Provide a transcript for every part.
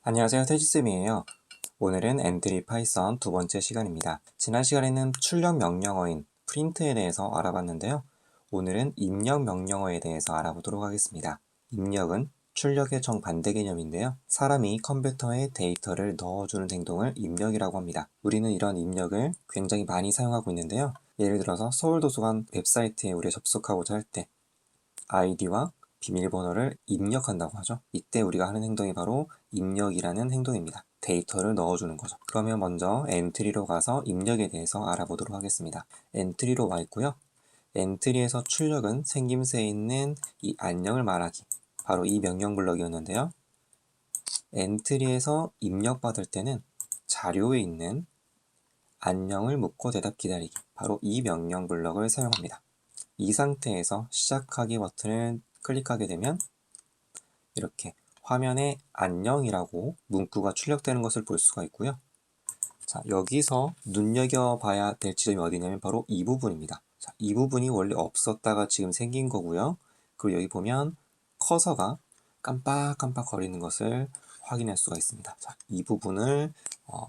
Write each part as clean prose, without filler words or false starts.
안녕하세요, 태지쌤이에요. 오늘은 엔트리 파이썬 두 번째 시간입니다. 지난 시간에는 출력 명령어인 프린트에 대해서 알아봤는데요. 오늘은 입력 명령어에 대해서 알아보도록 하겠습니다. 입력은 출력의 정반대 개념인데요. 사람이 컴퓨터에 데이터를 넣어주는 행동을 입력이라고 합니다. 우리는 이런 입력을 굉장히 많이 사용하고 있는데요. 예를 들어서 서울도서관 웹사이트에 우리가 접속하고자 할 때 아이디와 비밀번호를 입력한다고 하죠. 이때 우리가 하는 행동이 바로 입력이라는 행동입니다. 데이터를 넣어주는 거죠. 그러면 먼저 엔트리로 가서 입력에 대해서 알아보도록 하겠습니다. 엔트리로 와 있고요. 엔트리에서 출력은 생김새에 있는 이 안녕을 말하기, 바로 이 명령 블럭이었는데요. 엔트리에서 입력받을 때는 자료에 있는 안녕을 묻고 대답 기다리기, 바로 이 명령 블럭을 사용합니다. 이 상태에서 시작하기 버튼을 클릭하게 되면 이렇게 화면에 안녕이라고 문구가 출력되는 것을 볼 수가 있고요. 자, 여기서 눈여겨봐야 될 지점이 어디냐면 바로 이 부분입니다. 자, 이 부분이 원래 없었다가 지금 생긴 거고요. 그리고 여기 보면 커서가 깜빡깜빡 거리는 것을 확인할 수가 있습니다. 자, 이 부분을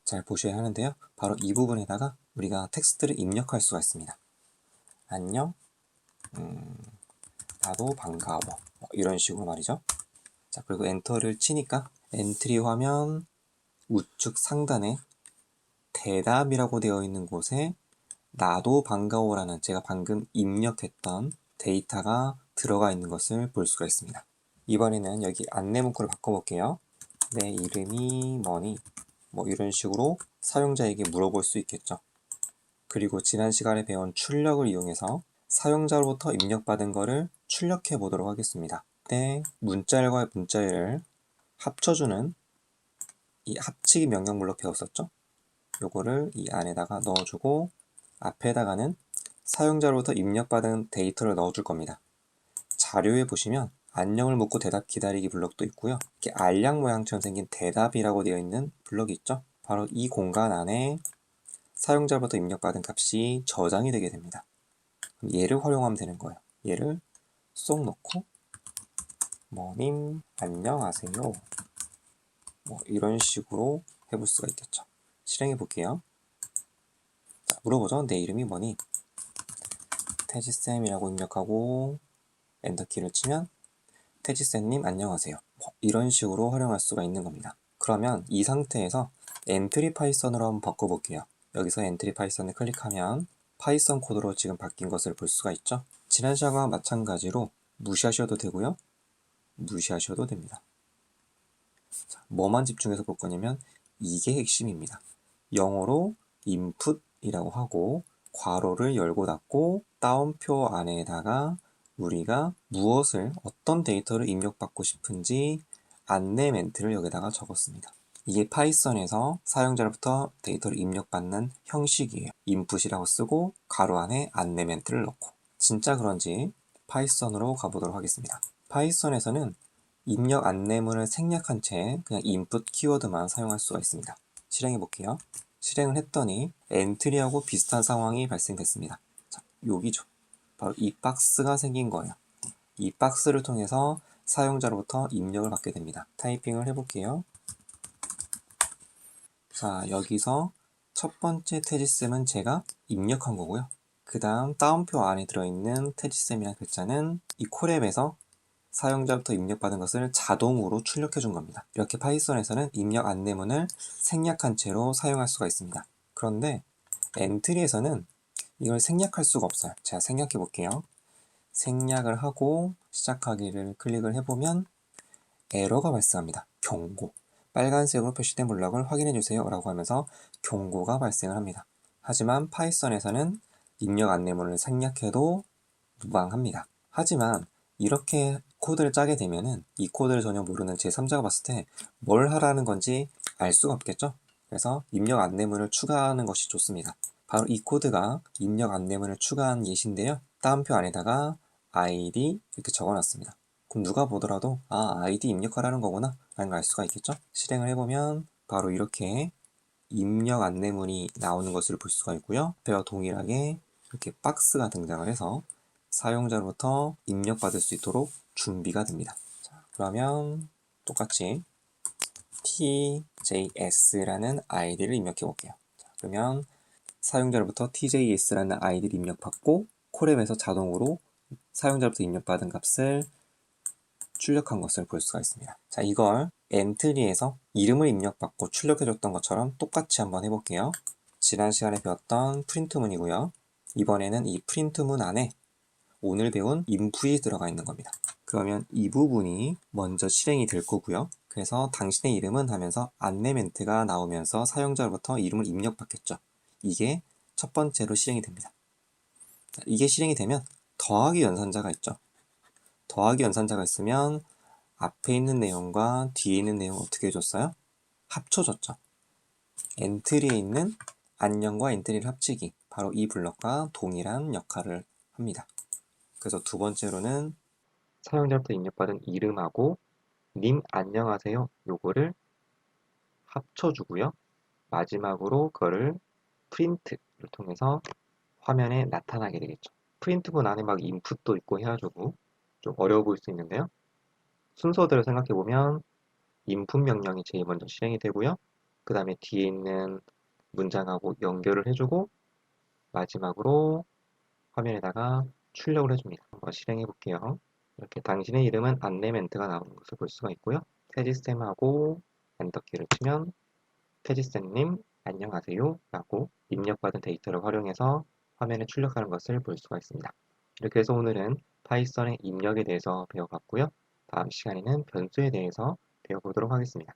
잘 보셔야 하는데요. 바로 이 부분에다가 우리가 텍스트를 입력할 수가 있습니다. 안녕, 나도 반가워, 이런 식으로 말이죠. 자, 그리고 엔터를 치니까 엔트리 화면 우측 상단에 대답이라고 되어 있는 곳에 나도 반가워라는 제가 방금 입력했던 데이터가 들어가 있는 것을 볼 수가 있습니다. 이번에는 여기 안내 문구를 바꿔볼게요. 내 이름이 뭐니? 이런 식으로 사용자에게 물어볼 수 있겠죠. 그리고 지난 시간에 배운 출력을 이용해서 사용자로부터 입력받은 거를 출력해 보도록 하겠습니다. 네, 문자열과 문자열을 합쳐주는 이 합치기 명령 블록 배웠었죠? 요거를 이 안에다가 넣어주고 앞에다가는 사용자로부터 입력받은 데이터를 넣어줄 겁니다. 자료에 보시면 안녕을 묻고 대답 기다리기 블록도 있고요. 이렇게 알약 모양처럼 생긴 대답이라고 되어 있는 블록이 있죠? 바로 이 공간 안에 사용자로부터 입력받은 값이 저장이 되게 됩니다. 그럼 얘를 활용하면 되는 거예요. 얘를 쏙 넣고 뭐님 안녕하세요, 이런 식으로 해볼 수가 있겠죠. 실행해 볼게요. 자, 물어보죠. 내 이름이 뭐니? 태지쌤이라고 입력하고 엔터키를 치면 태지쌤님 안녕하세요, 이런 식으로 활용할 수가 있는 겁니다. 그러면 이 상태에서 엔트리 파이썬으로 한번 바꿔볼게요. 여기서 엔트리 파이썬을 클릭하면 파이썬 코드로 지금 바뀐 것을 볼 수가 있죠. 지난 시간과 마찬가지로 무시하셔도 되고요, 무시하셔도 됩니다. 자, 뭐만 집중해서 볼 거냐면 이게 핵심입니다. 영어로 input이라고 하고 괄호를 열고 닫고 따옴표 안에다가 우리가 무엇을 어떤 데이터를 입력받고 싶은지 안내 멘트를 여기다가 적었습니다. 이게 파이썬에서 사용자로부터 데이터를 입력받는 형식이에요. input이라고 쓰고 괄호 안에 안내 멘트를 넣고. 진짜 그런지 파이썬으로 가보도록 하겠습니다. 파이썬에서는 입력 안내문을 생략한 채 그냥 input 키워드만 사용할 수가 있습니다. 실행해 볼게요. 실행을 했더니 엔트리하고 비슷한 상황이 발생됐습니다. 자, 여기죠. 바로 이 박스가 생긴 거예요. 이 박스를 통해서 사용자로부터 입력을 받게 됩니다. 타이핑을 해볼게요. 자, 여기서 첫 번째 태지쌤은 제가 입력한 거고요. 그 다음 따옴표 안에 들어있는 태지쌤이라는 글자는 이 콜앱에서 사용자부터 입력받은 것을 자동으로 출력해 준 겁니다. 이렇게 파이썬에서는 입력 안내문을 생략한 채로 사용할 수가 있습니다. 그런데 엔트리에서는 이걸 생략할 수가 없어요. 제가 생략해 볼게요. 생략을 하고 시작하기를 클릭을 해보면 에러가 발생합니다. 경고. 빨간색으로 표시된 블럭을 확인해 주세요 라고 하면서 경고가 발생을 합니다. 하지만 파이썬에서는 입력 안내문을 생략해도 무방합니다. 하지만 이렇게 코드를 짜게 되면은 이 코드를 전혀 모르는 제3자가 봤을 때 뭘 하라는 건지 알 수가 없겠죠? 그래서 입력 안내문을 추가하는 것이 좋습니다. 바로 이 코드가 입력 안내문을 추가한 예시인데요. 따옴표 안에다가 id 이렇게 적어놨습니다. 그럼 누가 보더라도 아, id 입력하라는 거구나 라는 걸 알 수가 있겠죠? 실행을 해보면 바로 이렇게 입력 안내문이 나오는 것을 볼 수가 있고요. 앞에와 동일하게 이렇게 박스가 등장을 해서 사용자로부터 입력받을 수 있도록 준비가 됩니다. 자, 그러면 똑같이 TJS라는 아이디를 입력해 볼게요. 자, 그러면 사용자로부터 TJS라는 아이디를 입력받고 콜앱에서 자동으로 사용자로부터 입력받은 값을 출력한 것을 볼 수가 있습니다. 자, 이걸 엔트리에서 이름을 입력받고 출력해줬던 것처럼 똑같이 한번 해볼게요. 지난 시간에 배웠던 프린트문이고요. 이번에는 이 프린트문 안에 오늘 배운 인풋이 들어가 있는 겁니다. 그러면 이 부분이 먼저 실행이 될 거고요. 그래서 당신의 이름은 하면서 안내 멘트가 나오면서 사용자로부터 이름을 입력받겠죠. 이게 첫 번째로 실행이 됩니다. 이게 실행이 되면 더하기 연산자가 있죠. 더하기 연산자가 있으면 앞에 있는 내용과 뒤에 있는 내용 어떻게 해줬어요? 합쳐줬죠. 엔트리에 있는 안녕과 엔트리를 합치기, 바로 이 블럭과 동일한 역할을 합니다. 그래서 두 번째로는 사용자부터 입력받은 이름하고 님 안녕하세요 요거를 합쳐주고요. 마지막으로 그거를 프린트를 통해서 화면에 나타나게 되겠죠. 프린트문 안에 막 인풋도 있고 해가지고 좀 어려워 보일 수 있는데요. 순서대로 생각해보면 인풋 명령이 제일 먼저 실행이 되고요. 그 다음에 뒤에 있는 문장하고 연결을 해주고 마지막으로 화면에다가 출력을 해줍니다. 한번 실행해 볼게요. 이렇게 당신의 이름은 안내 멘트가 나오는 것을 볼 수가 있고요. 태지쌤하고 엔터키를 치면 태지쌤님 안녕하세요 라고 입력받은 데이터를 활용해서 화면에 출력하는 것을 볼 수가 있습니다. 이렇게 해서 오늘은 파이썬의 입력에 대해서 배워봤고요. 다음 시간에는 변수에 대해서 배워보도록 하겠습니다.